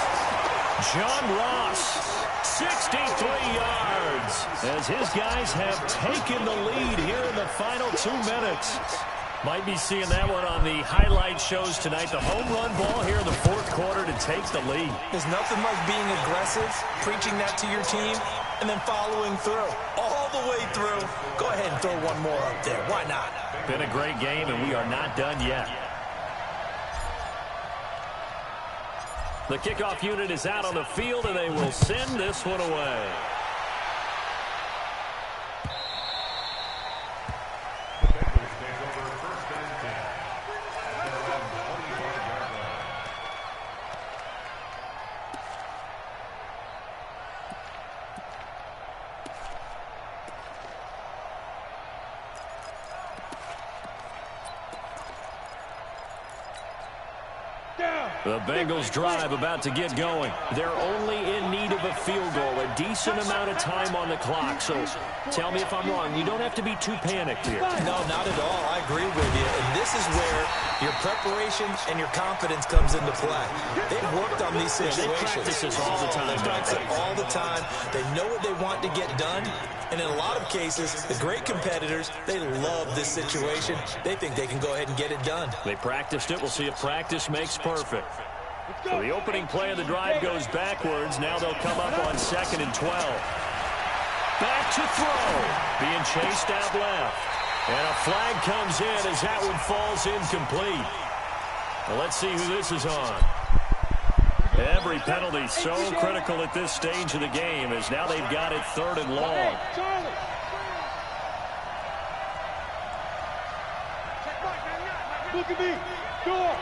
John Ross, 63 yards, as his guys have taken the lead here in the final 2 minutes. Might be seeing that one on the highlight shows tonight. The home run ball here in the 4th quarter to take the lead. There's nothing like being aggressive, preaching that to your team, and then following through. All the way through. Go ahead and throw one more up there. Why not? Been a great game, and we are not done yet. The kickoff unit is out on the field, and they will send this one away. The Bengals drive about to get going. They're only in need of a field goal. It decent amount of time on the clock. So tell me if I'm wrong. You don't have to be too panicked here. No, not at all. I agree with you. And this is where your preparation and your confidence comes into play. They've worked on these situations. They practice this all the time. They practice it all the time. They know what they want to get done. And in a lot of cases, the great competitors, they love this situation. They think they can go ahead and get it done. They practiced it. We'll see if practice makes perfect. So the opening play of the drive goes backwards. Now they'll come up on 2nd and 12. Back to throw. Being chased out left. And a flag comes in as that one falls incomplete. Well, let's see who this is on. Every penalty so critical at this stage of the game, as now they've got it 3rd and long. Look at me. Door.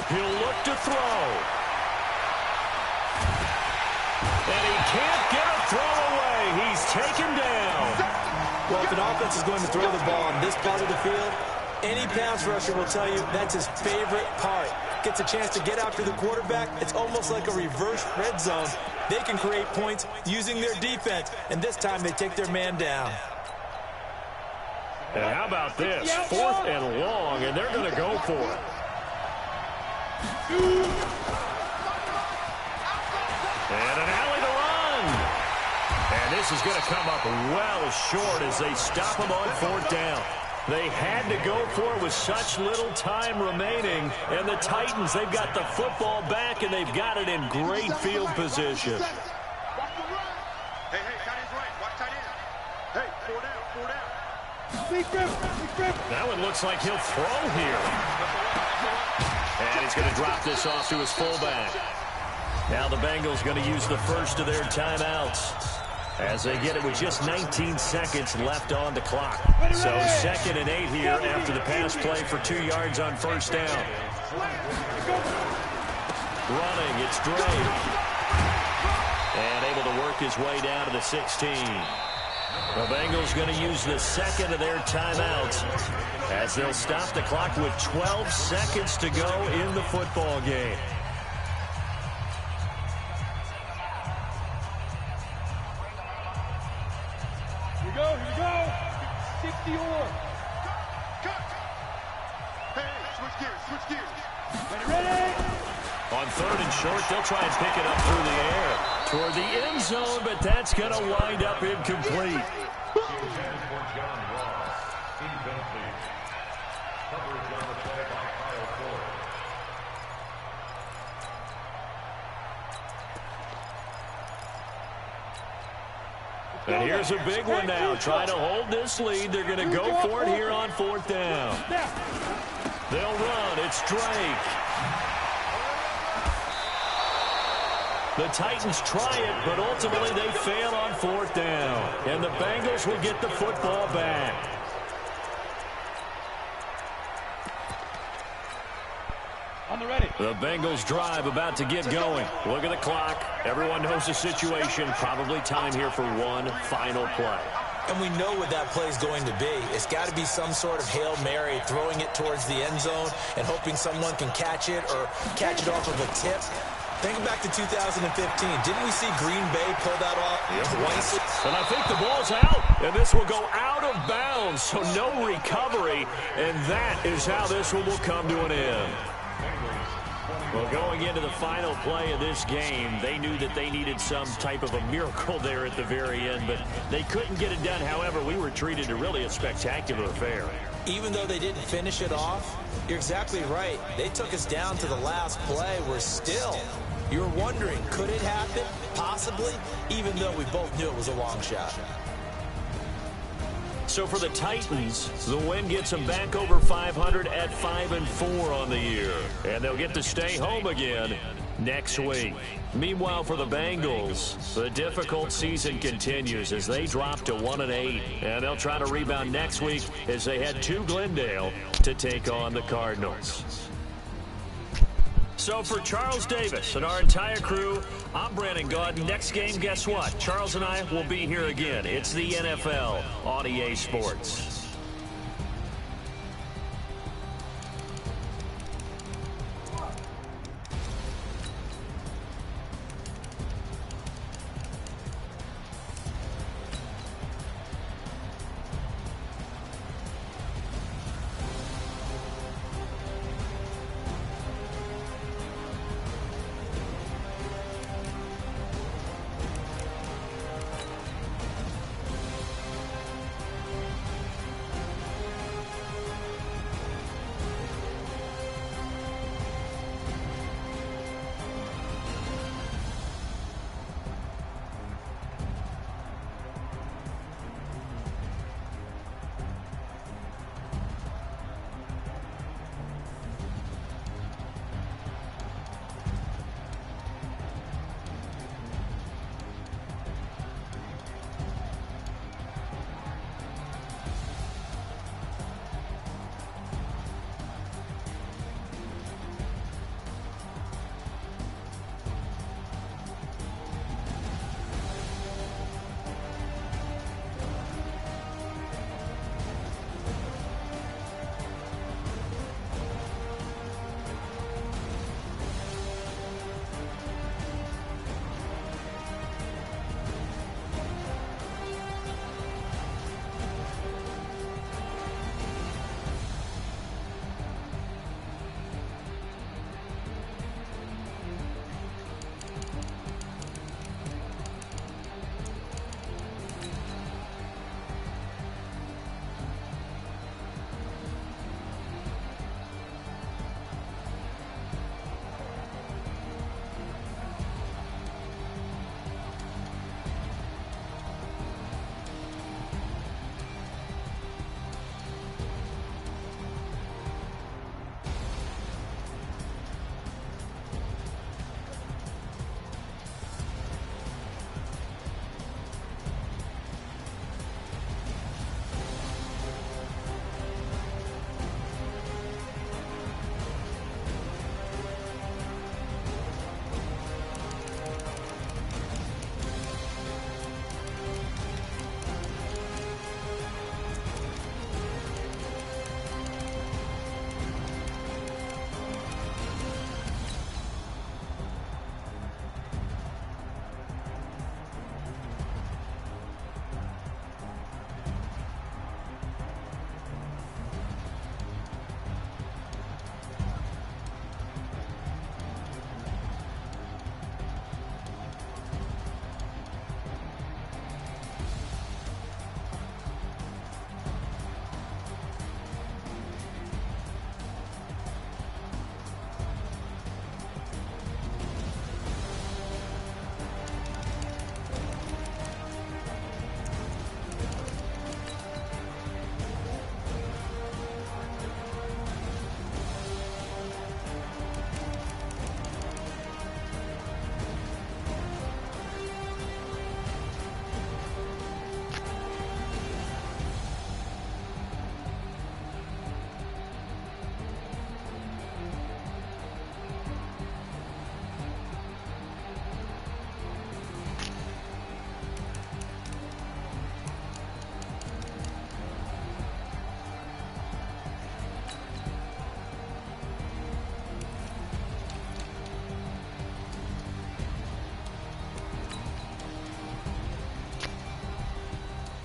He'll look to throw. And he can't get a throw away. He's taken down. Well, if an offense is going to throw the ball on this part of the field, any pass rusher will tell you that's his favorite part. Gets a chance to get after the quarterback. It's almost like a reverse red zone. They can create points using their defense, and this time they take their man down. And how about this? 4th and long, and they're going to go for it. And an alley to run. And this is going to come up well short as they stop him on 4th down. They had to go for it with such little time remaining. And the Titans, they've got the football back, and they've got it in great field position. Hey, tight end's right. Watch tight end. Hey, 4 down. Big grip. That one looks like he'll throw here. And he's going to drop this off to his fullback. Now the Bengals going to use the first of their timeouts as they get it with just 19 seconds left on the clock. So 2nd and 8 here after the pass play for 2 yards on 1st down. Running, it's Drake. And able to work his way down to the 16. The Bengals going to use the 2nd of their timeouts as they'll stop the clock with 12 seconds to go in the football game. Here we go. 60 or. Hey, switch gears. Ready. On 3rd and short, they'll try and pick it up through the air toward the end zone, but that's going to wind up incomplete. And here's a big one now. Trying to hold this lead. They're going to go for it here on 4th down. They'll run. It's Drake. The Titans try it, but ultimately they fail on 4th down. And the Bengals will get the football back. On the ready. The Bengals drive about to get going. Look at the clock. Everyone knows the situation. Probably time here for one final play. And we know what that play is going to be. It's got to be some sort of Hail Mary, throwing it towards the end zone and hoping someone can catch it or catch it off of a tip. Think back to 2015. Didn't we see Green Bay pull that off twice? And I think the ball's out. And this will go out of bounds, so no recovery. And that is how this one will come to an end. Well, going into the final play of this game, they knew that they needed some type of a miracle there at the very end, but they couldn't get it done. However, we were treated to really a spectacular affair. Even though they didn't finish it off, you're exactly right. They took us down to the last play. We're still, you're wondering, could it happen? Possibly, even though we both knew it was a long shot. So for the Titans, the win gets them back over 500 at 5-4 on the year. And they'll get to stay home again next week. Meanwhile, for the Bengals, the difficult season continues as they drop to 1-8. And they'll try to rebound next week as they head to Glendale to take on the Cardinals. So for Charles Davis and our entire crew, I'm Brandon Gaudin. Next game, guess what? Charles and I will be here again. It's the NFL on EA Sports.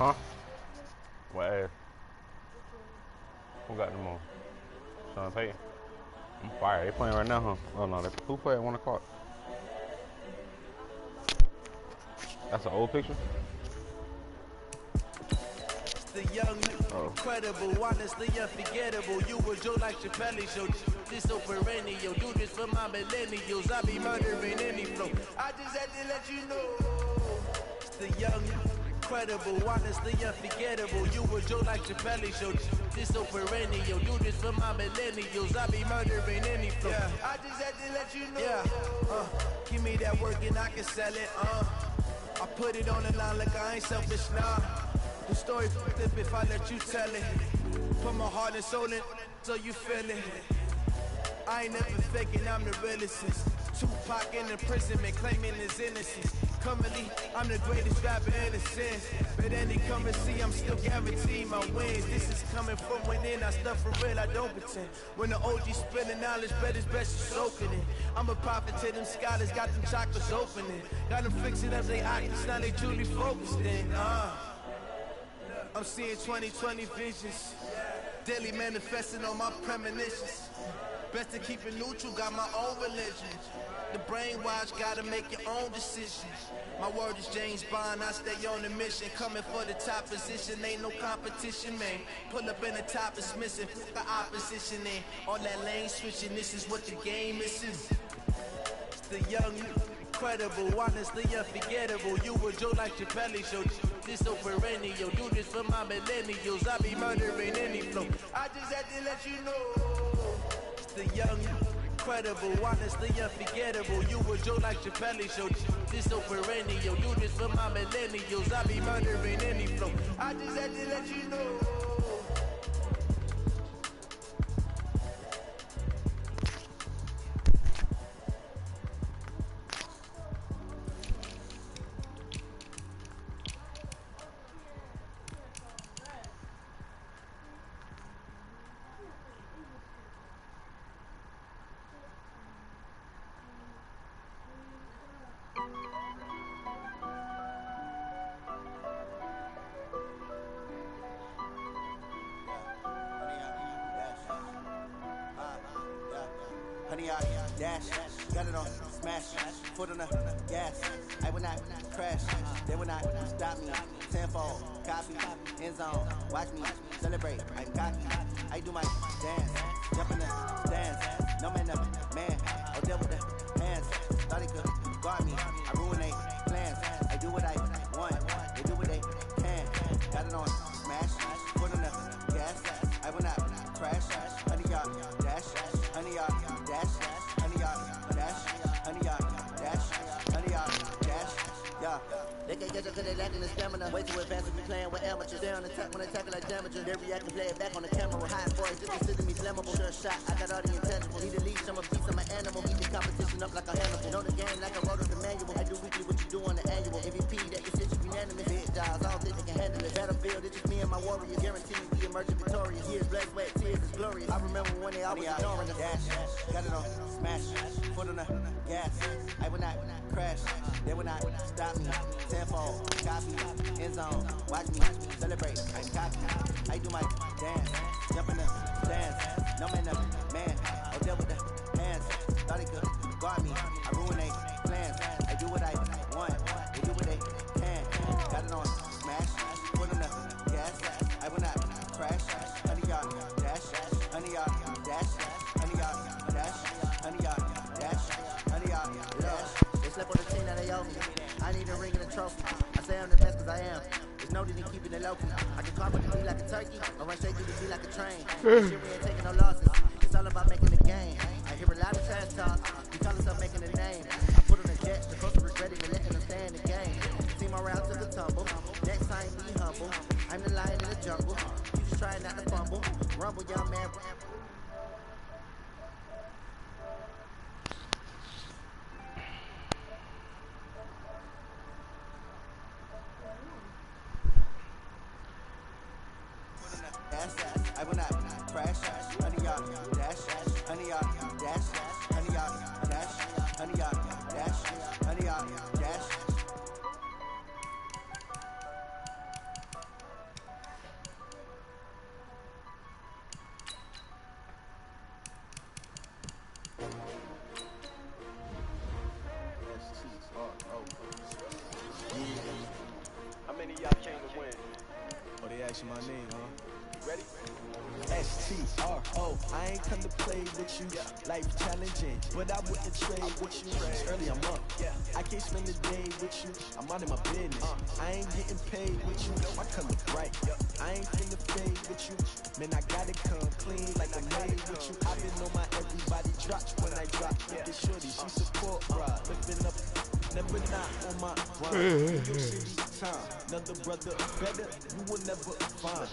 Huh? What ass? Who got them on? Sean Payton. I'm fired. They playing right now, huh? Oh no, who played at 1 o'clock? That's an old picture? The young, incredible, honestly unforgettable. You were Joe like Chappelle show. This so perennial. Do this for my millennials. I be murdering any flow. I just had to let you know. The young, incredible, honestly unforgettable. You were Joe like Chappelle show. This so perennial. Do this for my millennials. I be murdering any flow. Yeah. I just had to let you know. Yeah. Give me that work and I can sell it. I put it on the line like I ain't selfish, nah. The story fucked up if I let you tell it. Put my heart and soul in so you feel it. I ain't never faking, I'm the realest. Tupac in imprisonment, claiming his innocence. Currently, I'm the greatest rapper in a sense. But any come and see, I'm still guaranteed my wins. This is coming from within, I stuff for real, I don't pretend. When the OG spilling knowledge, bet it's best you soaking it. I'm a prophet to them scholars, got them chakras opening. Got them fixing up they octaves, now they truly focused in. I'm seeing 2020 visions, daily manifesting on my premonitions. Best to keep it neutral, got my own religion. The brainwash, gotta make your own decisions. My word is James Bond, I stay on the mission. Coming for the top position, ain't no competition, man. Pull up in the top is missing, the opposition in. All that lane switching, this is what the game is. It's the young, incredible, honestly unforgettable. You were Joe like Chappelle show. This so perennial. Do this for my millennials. I be murdering any flow. I just had to let you know. It's the young, incredible, honestly unforgettable. You were Joe like Chappelle show. This so perennial. Do this for my millennials. I be murdering any flow. I just had to let you know. Honey, I dash, got it on, smash, foot on the gas. I will not crash, they will not stop me. Tenfold, copy, end zone, watch me celebrate. I'm cocky, I do my dance, jump in the stands. No man, up, man, I'll deal with the hands. Thought he could guard me, I ruin they plans. I do what I want, they do what they can. Got it on, smash, foot on the gas. I will not crash, honey, y'all dash, honey, y'all dash, honey, y'all dash, honey, y'all dash, honey, y'all dash, yeah. They can't get you cause they lacking the stamina. Way too advanced if you playing with amateurs. Stay on the attack when they tackle like damager. They react and play it back on the camera. High boys, this consider me flammable. Sure shot, I got all the intangibles. Need to leash, I'm a beast, I'm an animal. Beat the competition up like a Hannibal. Know the game like I wrote on the manual. I do weekly what you do on the annual. MVP, that your shit, you unanimous. Big jobs, I don't think they can handle it. Battlefield, it's just me and my warriors. Guarantee we emerging victorious. Years, blood, sweat, tears, is glorious. I remember when they always ignoring us. Dash, got it on, smash, foot on the gas. I will not crash, they will not stop me. Tenfold, copy, end zone, watch me celebrate. I'm cocky, I do my dance, jump in the stands. No man, man, I'll deal with the hands. Thought he could guard me, I ruin they plans. I do what I want, they do what they can. Got it on, smash, foot on the gas. I will not crash, honey, y'all dash, honey, y'all dash, honey, y'all dash, honey, y'all dash, honey, y'all dash. They slept on the team, now they owe me. I need a ring and a trophy. I say I'm the best cause I am. There's no need in keeping it local. I can carve it to be like a turkey, or run straight through the beat like a train. This shit, we ain't taking no losses. It's all about making the game. I hear a lot of trash talk. We call ourselves making a name. I put on a jet, the coach regretted and letting them stay in the game. Team around took a tumble. Next time be humble. I'm the lion in the jungle. You just trying not to fumble. Rumble, young man. I will not crash, honey, y'all dash, honey, y'all dash, honey, y'all dash, honey, y'all dash, honey, y'all dash. How many of y'all came to win? Oh, they asking my name, huh? Ready? S-T-R-O, I ain't come to play with you. Life challenging, but I wouldn't trade with you. It's early, I'm up. I can't spend the day with you. I'm out of my business. I ain't getting paid with you. My color bright. I ain't finna fade with you. Man, I gotta come clean like I'm made with you. I've been on my everybody drops when I drop. Look at shorty, she support ride. Lifting up, never not on my grind. New York City time, another brother better, you will never find.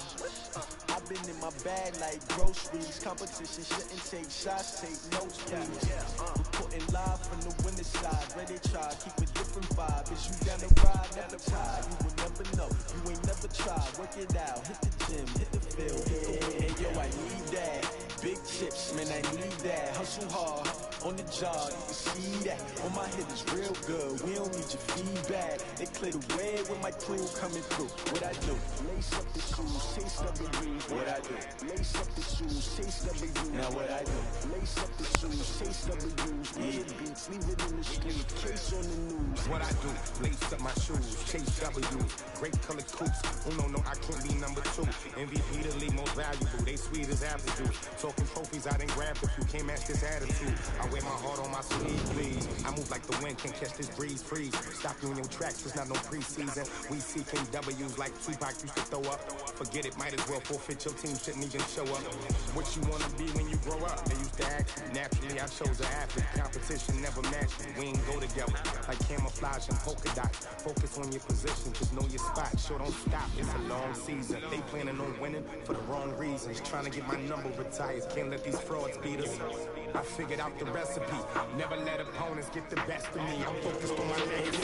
I've been in my bag like groceries. Competition shouldn't take shots, take notes, please. Reporting live from the winter side. Ready to try, keep a different vibe. Is you down the ride, never tired. You will never know, you ain't never tried. Work it out, hit the gym, hit the field, hit the win. Hey, yo, I need that. Big chips, man, I need that. Hustle hard, on the job, you can see that. On my head is real good, we don't need your feedback. They clear the way with my crew coming through. What I do? Lace up the shoes, chase W. What I do? Lace up the shoes, chase W. Now what I do? Lace up the shoes, chase W. Leave it beats, leave it in the street, case on the news. What I do? Lace up my shoes, chase W. Great color coops. No, I can't be number 2. MVP the league most valuable. They sweet as apple juice. Talking trophies, I didn't grab the few. Can't match this attitude. I wear my heart on my sleeve, please. I move like the wind, can catch this breeze, freeze. Stop you in your tracks, it's not no preseason. We seeking W's like Tupac used to throw up. Forget it, might as well forfeit. Your team shouldn't even show up. What you wanna be when you grow up? They used to ask me. Naturally, I chose an athlete. Competition never matched me. We ain't go together like camouflage and polka dots. Focus on your position, just know your spot. Sure, don't stop. It's a long season. They planning on winning for the wrong reasons. Trying to get my number retired. Can't let these frauds beat us. I figured out the recipe. Never let opponents get the best of me. I'm focused on my legacy.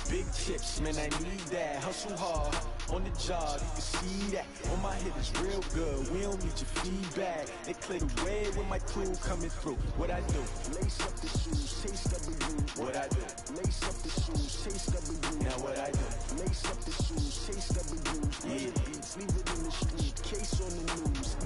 Big chips, man, I need that. Hustle hard, on the job, you can see that. On my head is real good, we don't need your feedback. They clear the way with my crew coming through. What I do? Lace up the shoes, chase W. What I do? Lace up the shoes, chase W. Now what I do? Lace up the shoes, chase W. Leave it beats, leave it in the street, case on the news.